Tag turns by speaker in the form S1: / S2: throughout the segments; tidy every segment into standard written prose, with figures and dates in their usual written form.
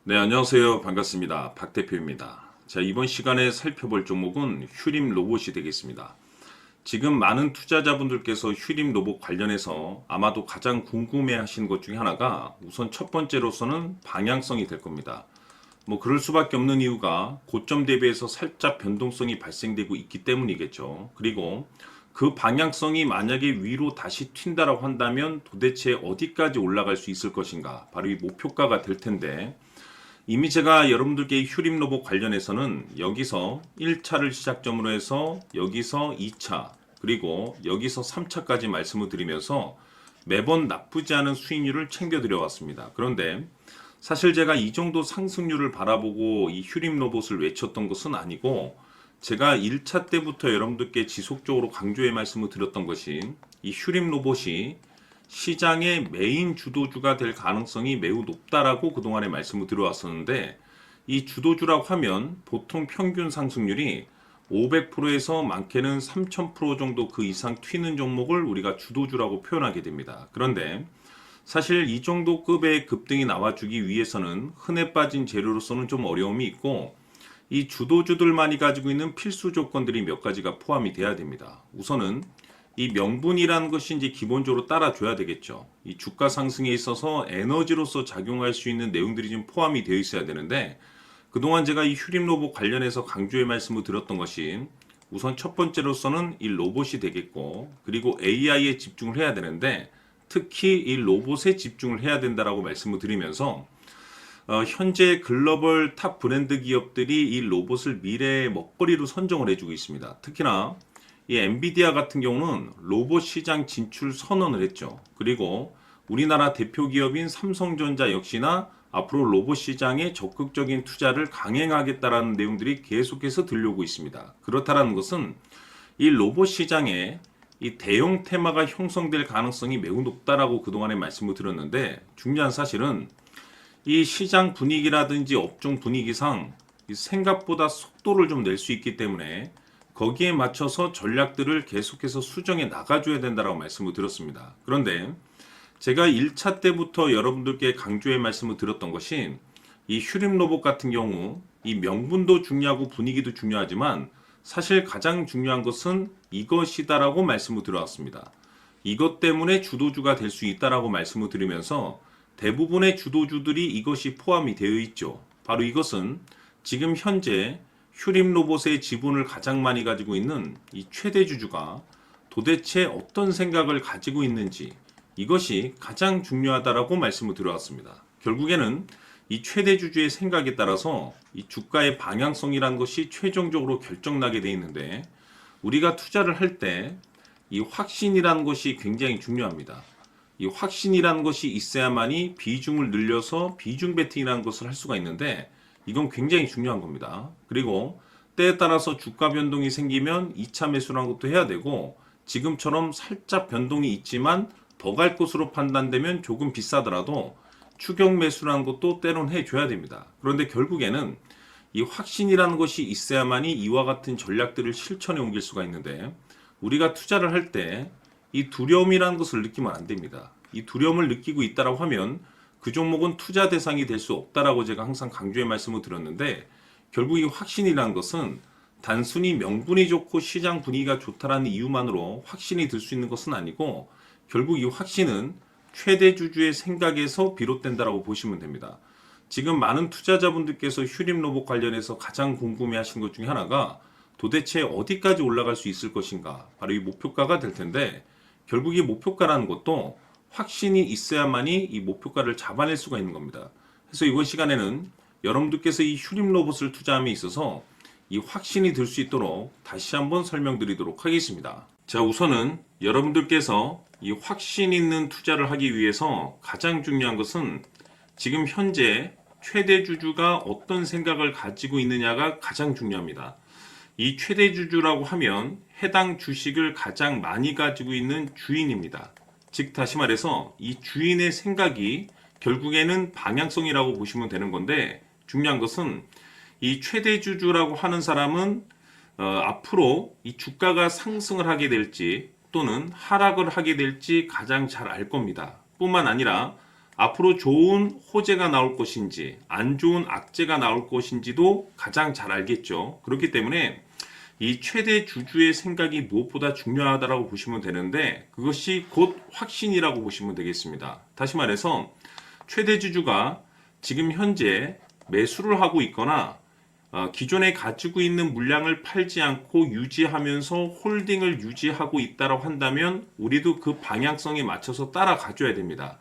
S1: 네, 안녕하세요. 반갑습니다. 박 대표입니다. 자, 이번 시간에 살펴볼 종목은 휴림 로봇이 되겠습니다. 지금 많은 투자자분들께서 휴림 로봇 관련해서 아마도 가장 궁금해 하시는 것 중에 하나가 우선 첫 번째로서는 방향성이 될 겁니다. 그럴 수밖에 없는 이유가 고점 대비해서 살짝 변동성이 발생되고 있기 때문이겠죠. 그리고 그 방향성이 만약에 위로 다시 튄다라고 한다면 도대체 어디까지 올라갈 수 있을 것인가? 바로 이 목표가가 될 텐데, 이미 제가 여러분들께 휴림 로봇 관련해서는 여기서 1차를 시작점으로 해서 여기서 2차 그리고 여기서 3차까지 말씀을 드리면서 매번 나쁘지 않은 수익률을 챙겨 드려 왔습니다. 그런데 사실 제가 이 정도 상승률을 바라보고 이 휴림 로봇을 외쳤던 것은 아니고, 제가 1차 때부터 여러분들께 지속적으로 강조의 말씀을 드렸던 것이 이 휴림 로봇이 시장의 메인 주도주가 될 가능성이 매우 높다라고 그동안에 말씀을 드려왔었는데, 이 주도주라고 하면 보통 평균 상승률이 500%에서 많게는 3000% 정도 그 이상 튀는 종목을 우리가 주도주라고 표현하게 됩니다. 그런데 사실 이 정도 급의 급등이 나와주기 위해서는 흔해 빠진 재료로서는 좀 어려움이 있고, 이 주도주들만이 가지고 있는 필수 조건들이 몇 가지가 포함이 돼야 됩니다. 우선은 이 명분이라는 것이 이제 기본적으로 따라줘야 되겠죠. 이 주가 상승에 있어서 에너지로서 작용할 수 있는 내용들이 좀 포함이 되어 있어야 되는데, 그동안 제가 이 휴림 로봇 관련해서 강조의 말씀을 드렸던 것이 우선 첫 번째로서는 이 로봇이 되겠고, 그리고 AI에 집중을 해야 되는데 특히 이 로봇에 집중을 해야 된다라고 말씀을 드리면서, 현재 글로벌 탑 브랜드 기업들이 이 로봇을 미래의 먹거리로 선정을 해주고 있습니다. 특히나 이 엔비디아 같은 경우는 로봇 시장 진출 선언을 했죠. 그리고 우리나라 대표 기업인 삼성전자 역시나 앞으로 로봇 시장에 적극적인 투자를 강행하겠다라는 내용들이 계속해서 들려오고 있습니다. 그렇다라는 것은 이 로봇 시장에 이 대형 테마가 형성될 가능성이 매우 높다라고 그동안에 말씀을 드렸는데, 중요한 사실은 이 시장 분위기라든지 업종 분위기상 생각보다 속도를 좀 낼 수 있기 때문에 거기에 맞춰서 전략들을 계속해서 수정해 나가줘야 된다라고 말씀을 드렸습니다. 그런데 제가 1차 때부터 여러분들께 강조의 말씀을 드렸던 것이 이 휴림 로봇 같은 경우 이 명분도 중요하고 분위기도 중요하지만 사실 가장 중요한 것은 이것이다라고 말씀을 드려왔습니다. 이것 때문에 주도주가 될 수 있다라고 말씀을 드리면서 대부분의 주도주들이 이것이 포함이 되어 있죠. 바로 이것은 지금 현재 휴림 로봇의 지분을 가장 많이 가지고 있는 이 최대 주주가 도대체 어떤 생각을 가지고 있는지, 이것이 가장 중요하다라고 말씀을 드려왔습니다. 결국에는 이 최대 주주의 생각에 따라서 이 주가의 방향성이라는 것이 최종적으로 결정나게 돼 있는데, 우리가 투자를 할 때 이 확신이라는 것이 굉장히 중요합니다. 이 확신이라는 것이 있어야만이 비중을 늘려서 비중 베팅이라는 것을 할 수가 있는데, 이건 굉장히 중요한 겁니다. 그리고 때에 따라서 주가 변동이 생기면 2차 매수라는 것도 해야 되고, 지금처럼 살짝 변동이 있지만 더 갈 것으로 판단되면 조금 비싸더라도 추격 매수라는 것도 때론 해줘야 됩니다. 그런데 결국에는 이 확신이라는 것이 있어야만이 이와 같은 전략들을 실천에 옮길 수가 있는데, 우리가 투자를 할 때 이 두려움이라는 것을 느끼면 안 됩니다. 이 두려움을 느끼고 있다라고 하면 그 종목은 투자 대상이 될 수 없다라고 제가 항상 강조의 말씀을 드렸는데, 결국 이 확신이라는 것은 단순히 명분이 좋고 시장 분위기가 좋다라는 이유만으로 확신이 들 수 있는 것은 아니고, 결국 이 확신은 최대 주주의 생각에서 비롯된다라고 보시면 됩니다. 지금 많은 투자자분들께서 휴림 로봇 관련해서 가장 궁금해 하시는 것 중에 하나가 도대체 어디까지 올라갈 수 있을 것인가, 바로 이 목표가가 될 텐데, 결국 이 목표가라는 것도 확신이 있어야만이 이 목표가를 잡아낼 수가 있는 겁니다. 그래서 이번 시간에는 여러분들께서 이 휴림 로봇을 투자함에 있어서 이 확신이 들 수 있도록 다시 한번 설명드리도록 하겠습니다. 자, 우선은 여러분들께서 이 확신 있는 투자를 하기 위해서 가장 중요한 것은 지금 현재 최대 주주가 어떤 생각을 가지고 있느냐가 가장 중요합니다. 이 최대 주주라고 하면 해당 주식을 가장 많이 가지고 있는 주인입니다. 즉 다시 말해서 이 주인의 생각이 결국에는 방향성이라고 보시면 되는 건데, 중요한 것은 이 최대 주주라고 하는 사람은 앞으로 이 주가가 상승을 하게 될지 또는 하락을 하게 될지 가장 잘 알 겁니다. 뿐만 아니라 앞으로 좋은 호재가 나올 것인지 안 좋은 악재가 나올 것인지도 가장 잘 알겠죠. 그렇기 때문에 이 최대 주주의 생각이 무엇보다 중요하다고 보시면 되는데 그것이 곧 확신이라고 보시면 되겠습니다. 다시 말해서 최대 주주가 지금 현재 매수를 하고 있거나 기존에 가지고 있는 물량을 팔지 않고 유지하면서 홀딩을 유지하고 있다고 한다면 우리도 그 방향성에 맞춰서 따라가줘야 됩니다.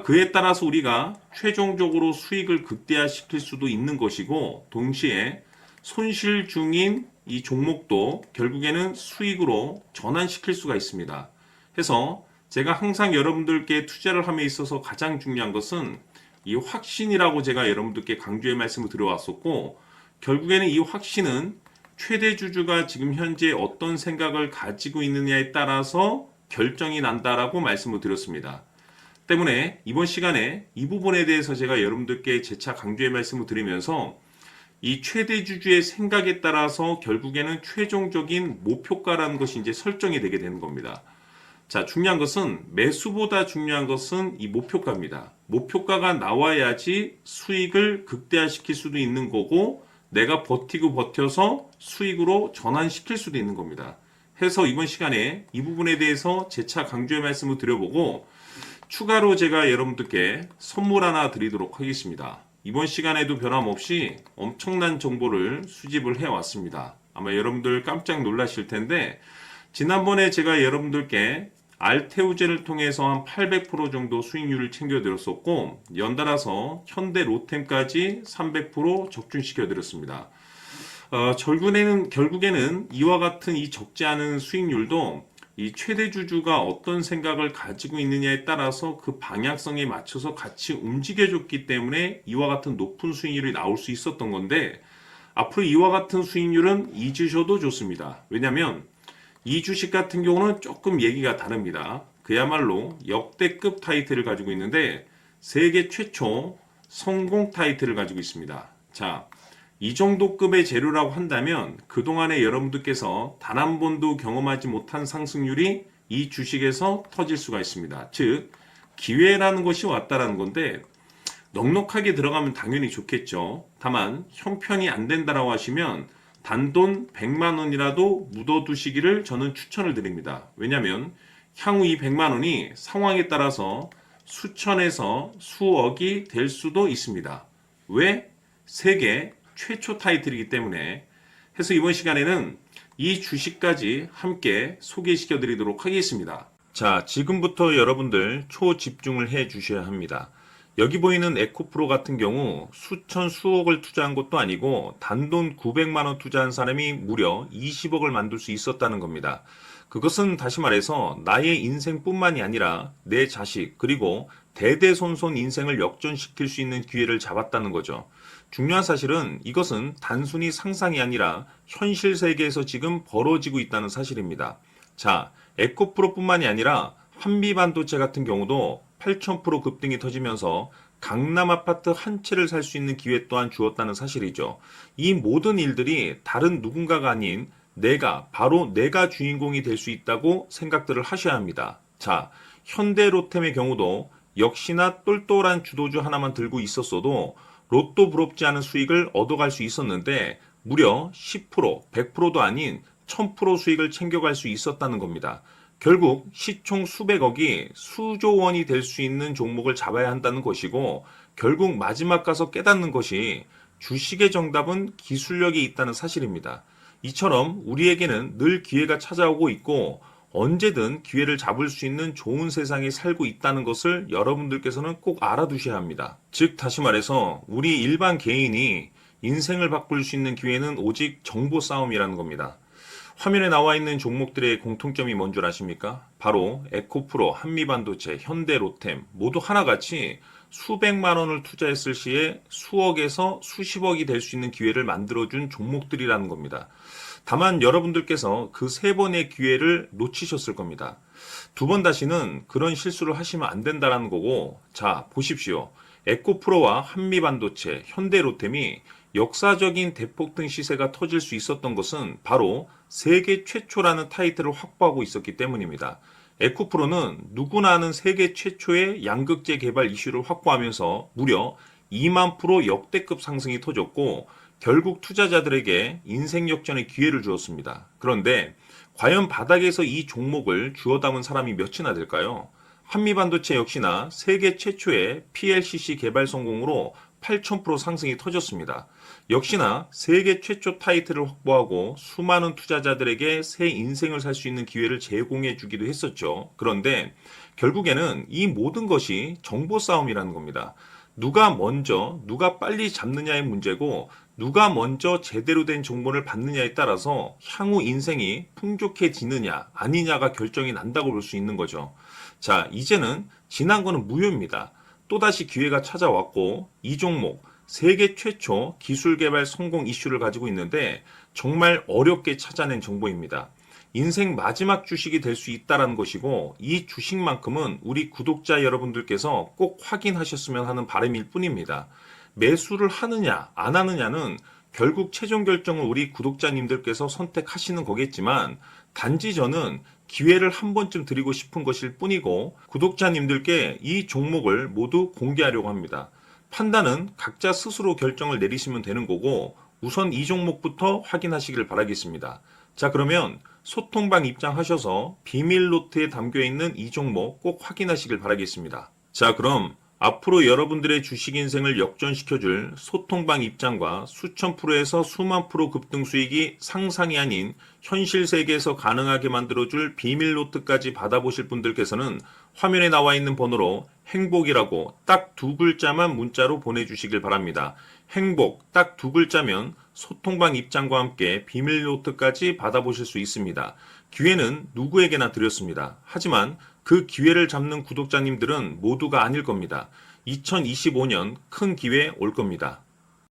S1: 그에 따라서 우리가 최종적으로 수익을 극대화시킬 수도 있는 것이고 동시에 손실 중인 이 종목도 결국에는 수익으로 전환시킬 수가 있습니다. 해서 제가 항상 여러분들께 투자를 함에 있어서 가장 중요한 것은 이 확신이라고 제가 여러분들께 강조의 말씀을 드려왔었고 결국에는 이 확신은 최대 주주가 지금 현재 어떤 생각을 가지고 있느냐에 따라서 결정이 난다라고 말씀을 드렸습니다. 때문에 이번 시간에 이 부분에 대해서 제가 여러분들께 재차 강조의 말씀을 드리면서 이 최대 주주의 생각에 따라서 결국에는 최종적인 목표가라는 것이 이제 설정이 되게 되는 겁니다. 자, 중요한 것은 매수보다 중요한 것은 이 목표가입니다. 목표가가 나와야지 수익을 극대화시킬 수도 있는 거고 내가 버티고 버텨서 수익으로 전환시킬 수도 있는 겁니다. 해서 이번 시간에 이 부분에 대해서 재차 강조의 말씀을 드려보고 추가로 제가 여러분들께 선물 하나 드리도록 하겠습니다. 이번 시간에도 변함없이 엄청난 정보를 수집을 해왔습니다. 아마 여러분들 깜짝 놀라실 텐데 지난번에 제가 여러분들께 알테우제를 통해서 한 800% 정도 수익률을 챙겨드렸었고 연달아서 현대 로템까지 300% 적중시켜드렸습니다. 결국에는 이와 같은 이 적지 않은 수익률도 이 최대 주주가 어떤 생각을 가지고 있느냐에 따라서 그 방향성에 맞춰서 같이 움직여줬기 때문에 이와 같은 높은 수익률이 나올 수 있었던 건데 앞으로 이와 같은 수익률은 잊으셔도 좋습니다. 왜냐하면 이 주식 같은 경우는 조금 얘기가 다릅니다. 그야말로 역대급 타이틀을 가지고 있는데 세계 최초 성공 타이틀을 가지고 있습니다. 자, 이 정도 급의 재료라고 한다면 그동안에 여러분들께서 단 한 번도 경험하지 못한 상승률이 이 주식에서 터질 수가 있습니다. 즉 기회라는 것이 왔다라는 건데 넉넉하게 들어가면 당연히 좋겠죠. 다만 형편이 안 된다라고 하시면 단돈 100만 원이라도 묻어두시기를 저는 추천을 드립니다. 왜냐하면 향후 이 100만 원이 상황에 따라서 수천에서 수억이 될 수도 있습니다. 왜? 세계 최초 타이틀이기 때문에. 해서 이번 시간에는 이 주식까지 함께 소개시켜 드리도록 하겠습니다. 자, 지금부터 여러분들 초집중을 해 주셔야 합니다. 여기 보이는 에코프로 같은 경우 수천 수억을 투자한 것도 아니고 단돈 900만 원 투자한 사람이 무려 20억을 만들 수 있었다는 겁니다. 그것은 다시 말해서 나의 인생뿐만이 아니라 내 자식 그리고 대대손손 인생을 역전시킬 수 있는 기회를 잡았다는 거죠. 중요한 사실은 이것은 단순히 상상이 아니라 현실 세계에서 지금 벌어지고 있다는 사실입니다. 자, 에코프로뿐만이 아니라 한미반도체 같은 경우도 8,000% 급등이 터지면서 강남 아파트 한 채를 살 수 있는 기회 또한 주었다는 사실이죠. 이 모든 일들이 다른 누군가가 아닌 바로 내가 주인공이 될 수 있다고 생각들을 하셔야 합니다. 자, 현대로템의 경우도 역시나 똘똘한 주도주 하나만 들고 있었어도 로또 부럽지 않은 수익을 얻어갈 수 있었는데 무려 10%, 100%도 아닌 1000% 수익을 챙겨갈 수 있었다는 겁니다. 결국 시총 수백억이 수조 원이 될 수 있는 종목을 잡아야 한다는 것이고 결국 마지막 가서 깨닫는 것이 주식의 정답은 기술력이 있다는 사실입니다. 이처럼 우리에게는 늘 기회가 찾아오고 있고 언제든 기회를 잡을 수 있는 좋은 세상에 살고 있다는 것을 여러분들께서는 꼭 알아두셔야 합니다. 즉 다시 말해서 우리 일반 개인이 인생을 바꿀 수 있는 기회는 오직 정보 싸움이라는 겁니다. 화면에 나와 있는 종목들의 공통점이 뭔 줄 아십니까? 바로 에코프로, 한미반도체, 현대로템 모두 하나같이 수백만 원을 투자했을 시에 수억에서 수십억이 될 수 있는 기회를 만들어준 종목들이라는 겁니다. 다만 여러분들께서 그 세 번의 기회를 놓치셨을 겁니다. 두 번 다시는 그런 실수를 하시면 안 된다는 거고, 자, 보십시오. 에코프로와 한미반도체, 현대로템이 역사적인 대폭등 시세가 터질 수 있었던 것은 바로 세계 최초라는 타이틀을 확보하고 있었기 때문입니다. 에코프로는 누구나 아는 세계 최초의 양극재 개발 이슈를 확보하면서 무려 2만 프로 역대급 상승이 터졌고 결국 투자자들에게 인생 역전의 기회를 주었습니다. 그런데 과연 바닥에서 이 종목을 주워 담은 사람이 몇이나 될까요? 한미반도체 역시나 세계 최초의 PLCC 개발 성공으로 8,000% 상승이 터졌습니다. 역시나 세계 최초 타이틀을 확보하고 수많은 투자자들에게 새 인생을 살 수 있는 기회를 제공해 주기도 했었죠. 그런데 결국에는 이 모든 것이 정보 싸움이라는 겁니다. 누가 먼저, 누가 빨리 잡느냐의 문제고, 누가 먼저 제대로 된 정보를 받느냐에 따라서 향후 인생이 풍족해지느냐, 아니냐가 결정이 난다고 볼 수 있는 거죠. 자, 이제는 지난 거는 무효입니다. 또다시 기회가 찾아왔고, 이 종목, 세계 최초 기술 개발 성공 이슈를 가지고 있는데, 정말 어렵게 찾아낸 정보입니다. 인생 마지막 주식이 될 수 있다는 것이고, 이 주식만큼은 우리 구독자 여러분들께서 꼭 확인하셨으면 하는 바람일 뿐입니다. 매수를 하느냐, 안 하느냐는 결국 최종 결정을 우리 구독자님들께서 선택하시는 거겠지만, 단지 저는 기회를 한 번쯤 드리고 싶은 것일 뿐이고, 구독자님들께 이 종목을 모두 공개하려고 합니다. 판단은 각자 스스로 결정을 내리시면 되는 거고, 우선 이 종목부터 확인하시길 바라겠습니다. 자, 그러면 소통방 입장하셔서 비밀 노트에 담겨 있는 이 종목 꼭 확인하시길 바라겠습니다. 자, 그럼 앞으로 여러분들의 주식 인생을 역전시켜줄 소통방 입장과 수천 프로에서 수만 프로 급등 수익이 상상이 아닌 현실 세계에서 가능하게 만들어줄 비밀 노트까지 받아보실 분들께서는 화면에 나와 있는 번호로 행복이라고 딱 두 글자만 문자로 보내주시길 바랍니다. 행복 딱 두 글자면 소통방 입장과 함께 비밀 노트까지 받아보실 수 있습니다. 기회는 누구에게나 드렸습니다. 하지만 그 기회를 잡는 구독자님들은 모두가 아닐 겁니다. 2025년 큰 기회 올 겁니다.